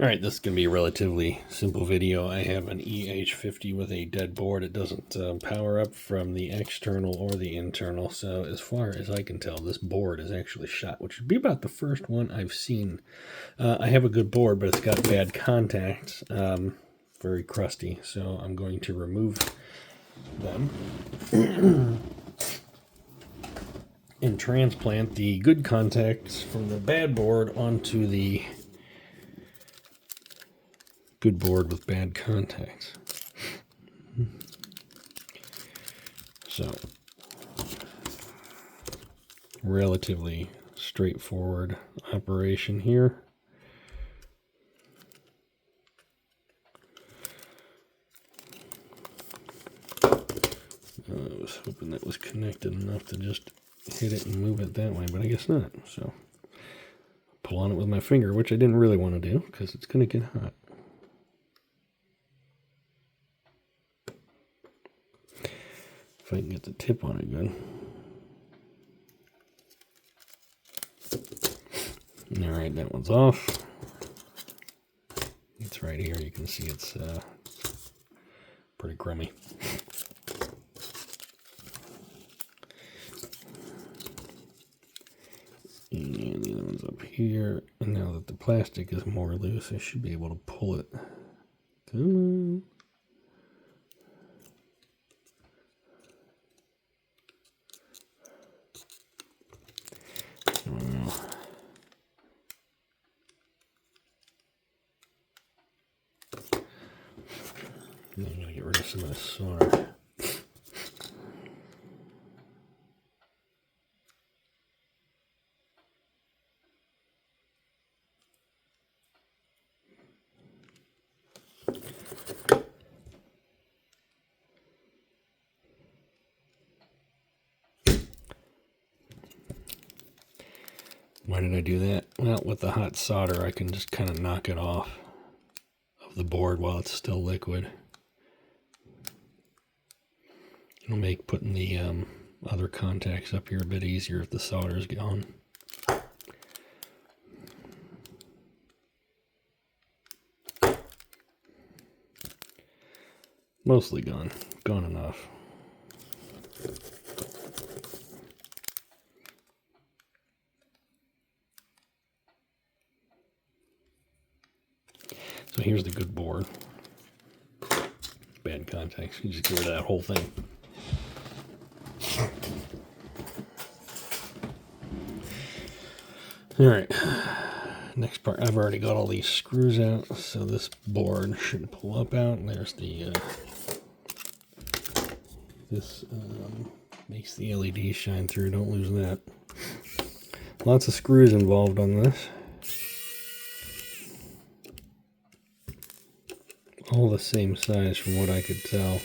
Alright, this is going to be a relatively simple video. I have an EH50 with a dead board. It doesn't power up from the external or the internal, so as far as I can tell, this board is actually shot, which would be about the first one I've seen. I have a good board, but it's got bad contacts, very crusty, so I'm going to remove them and transplant the good contacts from the bad board onto the good board with bad contacts. So, relatively straightforward operation here. I was hoping that was connected enough to just hit it and move it that way, but I guess not. So, pull on it with my finger, which I didn't really want to do because it's going to get hot. If I can get the tip on it good. Alright, that one's off. It's right here. You can see it's pretty crummy. And the other one's up here. And now that the plastic is more loose, I should be able to pull it. Come on. I'm going to get rid of some of this solder. Why did I do that? Well, with the hot solder, I can just kind of knock it off of the board while it's still liquid. It'll make putting the other contacts up here a bit easier if the solder's gone. Mostly gone. Gone enough. So here's the good board. Bad contacts. You just get rid of that whole thing. Alright, next part. I've already got all these screws out, so this board should pull up out. There's the, this makes the LED shine through, don't lose that. Lots of screws involved on this. All the same size from what I could tell.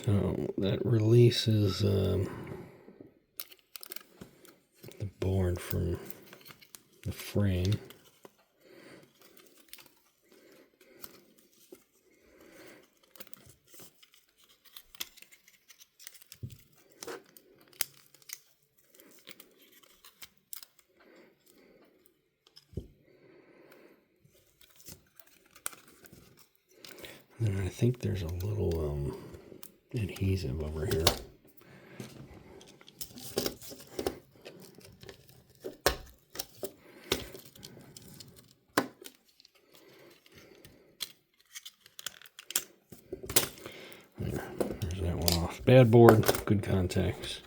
So that releases the board from the frame. And I think there's a little adhesive over here. There's that one off. Bad board, good contacts.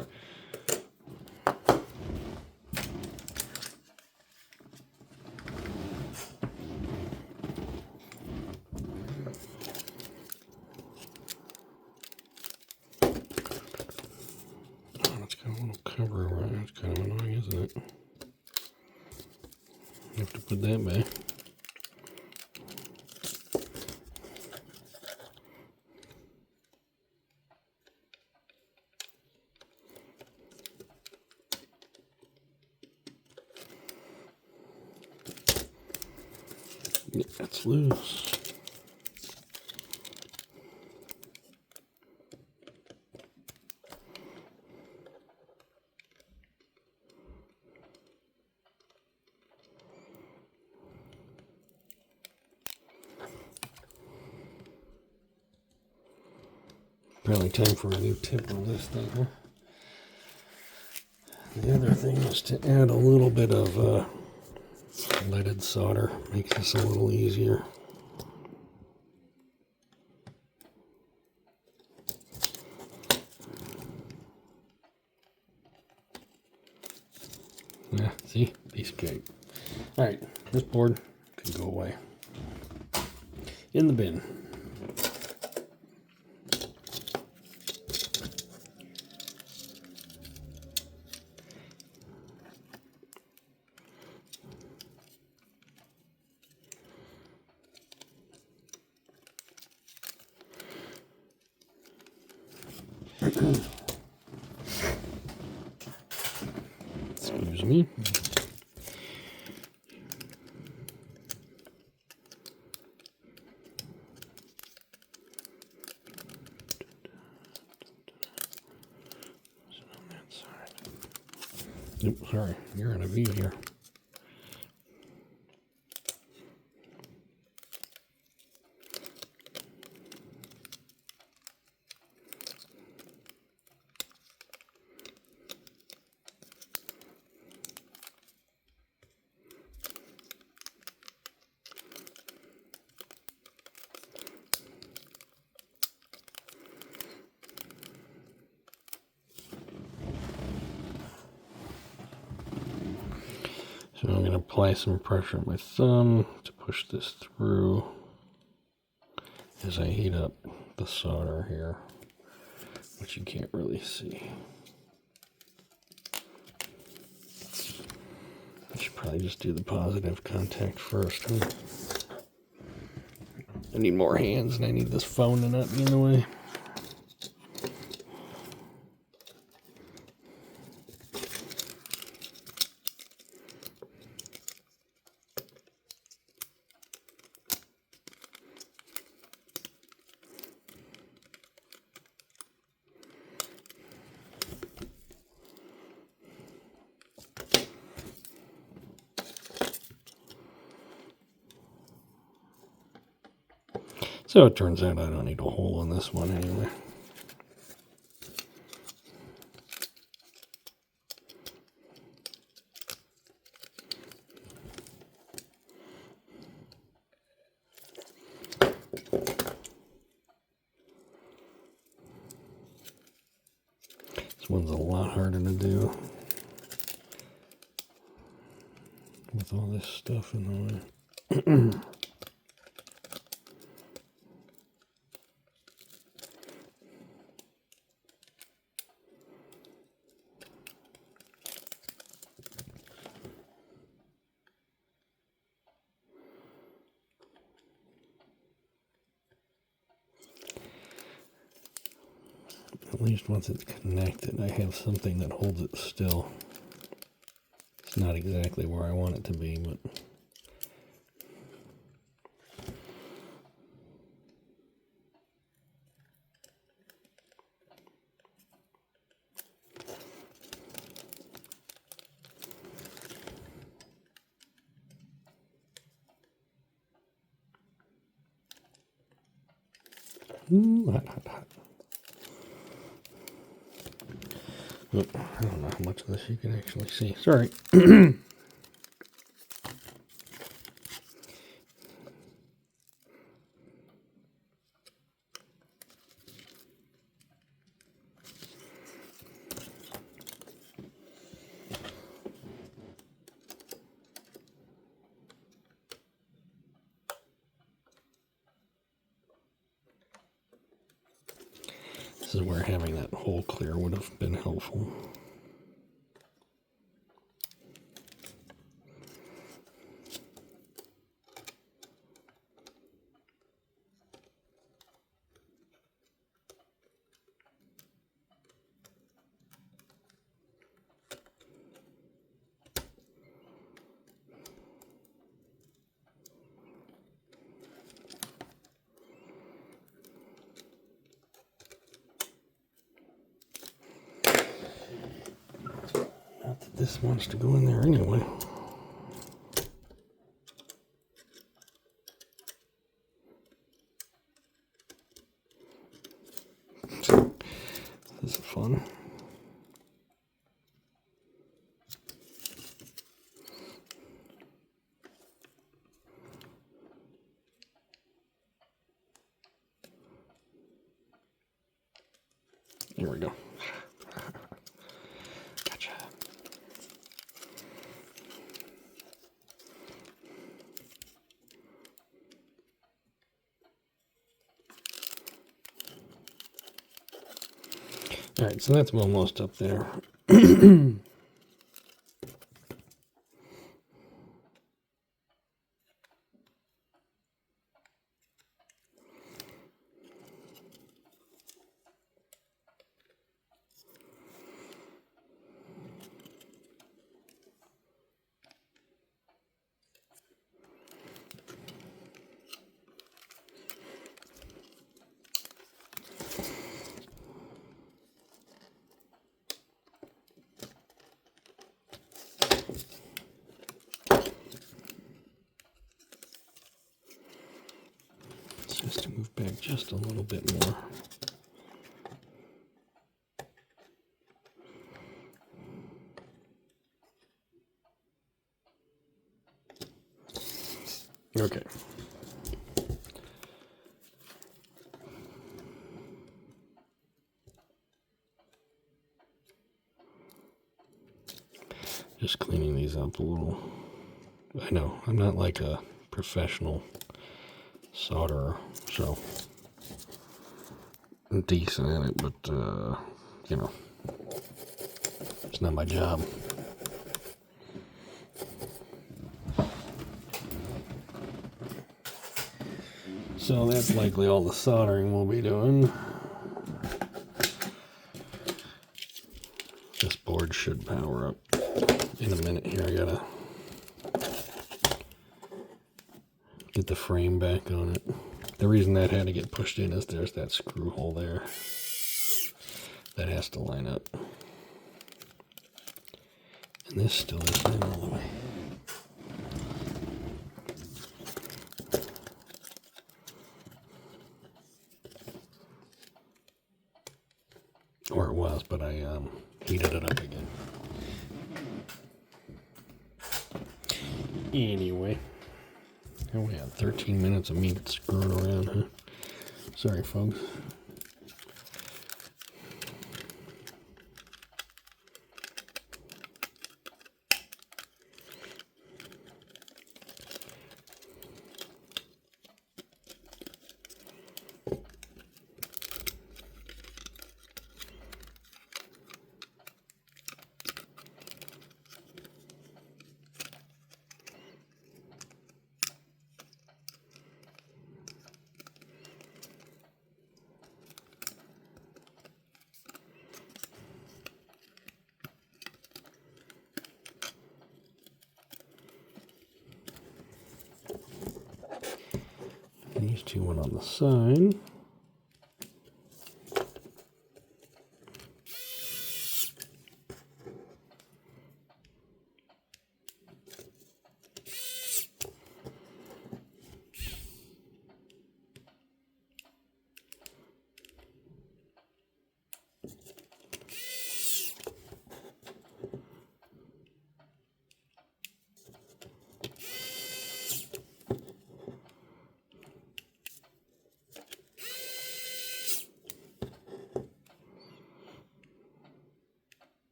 cover around. It's kind of annoying, isn't it? You have to put that back. Yeah, that's loose. Probably time for a new tip on this thing, huh? The other thing is to add a little bit of leaded solder. Makes this a little easier. Yeah, see? Piece of cake. Alright, this board can go away. In the bin. Excuse me. Nope, sorry, you're in a V here. So I'm going to apply some pressure with my thumb to push this through as I heat up the solder here, which you can't really see. I should probably just do the positive contact first, huh? I need more hands and I need this phone to not be in the way. So it turns out I don't need a hole in this one anyway. This one's a lot harder to do with all this stuff in the way. At least once it's connected, I have something that holds it still. It's not exactly where I want it to be, but hot, hot, hot. Oh, I don't know how much of this you can actually see. Sorry. This is where having that hole clear would have been helpful. this wants to go in there anyway. This is fun. Here we go. Gotcha. All right, so that's almost up there. Just to move back just a little bit more. Okay. Just cleaning these up a little. I know, I'm not like a professional solderer, so I'm decent at it, but, you know, it's not my job. So that's likely all the soldering we'll be doing. This board should power up in a minute here. I gotta get the frame back on it. The reason that had to get pushed in is there's that screw hole there. That has to line up. And this still isn't all the way. Or it was, but I heated it up again. Anyway. Oh, we had 13 minutes of me screwing around, huh? Sorry, folks. These two went on the side.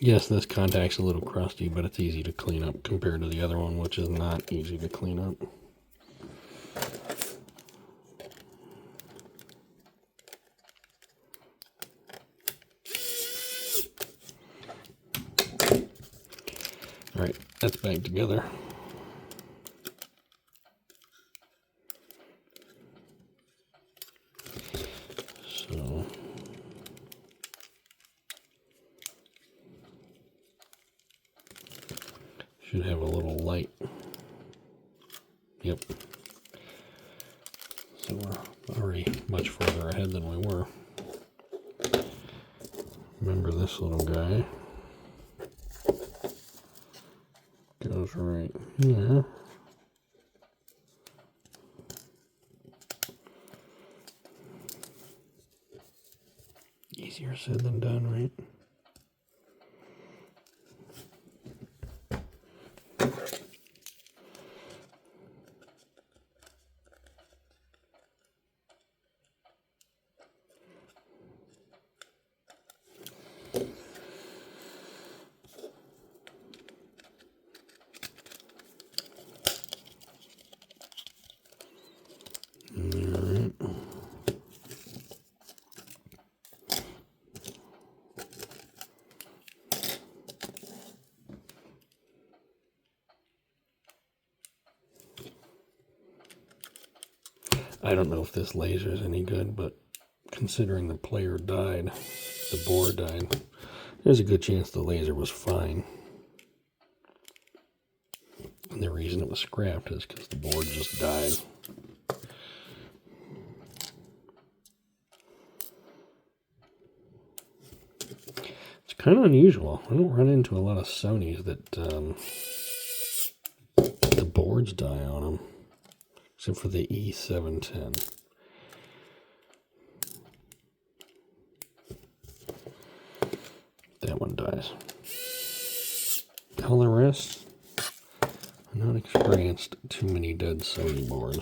Yes, this contact's a little crusty, but it's easy to clean up compared to the other one, which is not easy to clean up. All right, that's back together. So should have a little light Yep. So we're already much further ahead than we were. Remember this little guy goes right here. Easier said than done, right? I don't know if this laser is any good, but considering the player died, the board died, there's a good chance the laser was fine. And the reason it was scrapped is because the board just died. It's kind of unusual. I don't run into a lot of Sonys that the boards die on them. Except for the E710. That one dies. All the rest, I've not experienced too many dead Sony boards.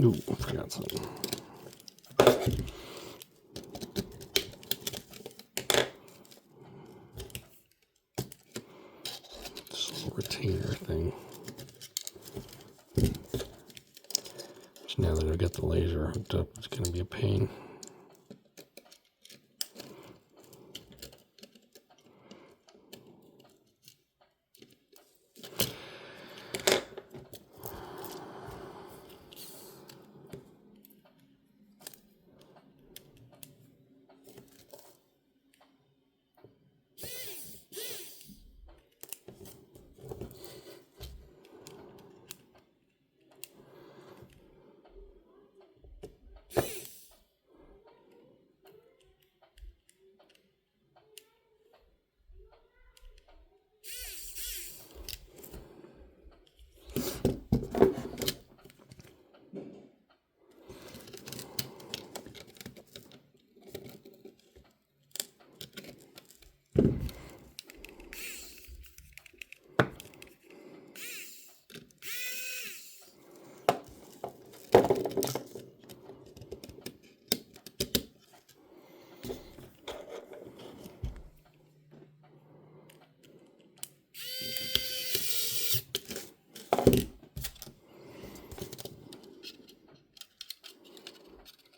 Ooh, I forgot something. This little retainer thing. Which now that I've got the laser hooked up, it's going to be a pain.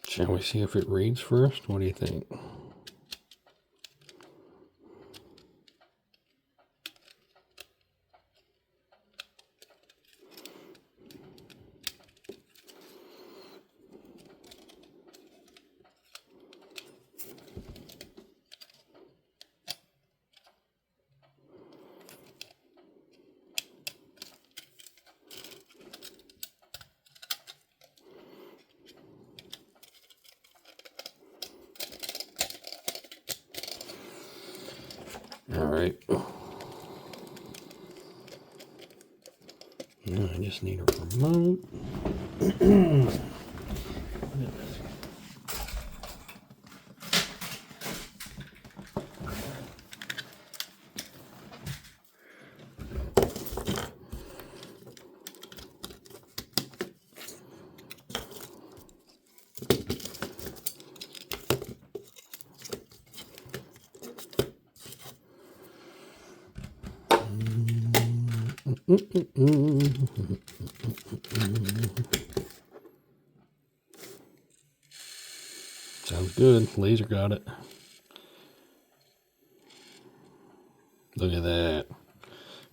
Shall we see if it reads first? What do you think? All right. Now I just need a remote. Sounds good. Laser got it. Look at that.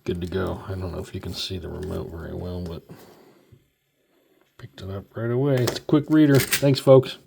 Good to go. I don't know if you can see the remote very well, but picked it up right away. It's a quick reader. Thanks, folks.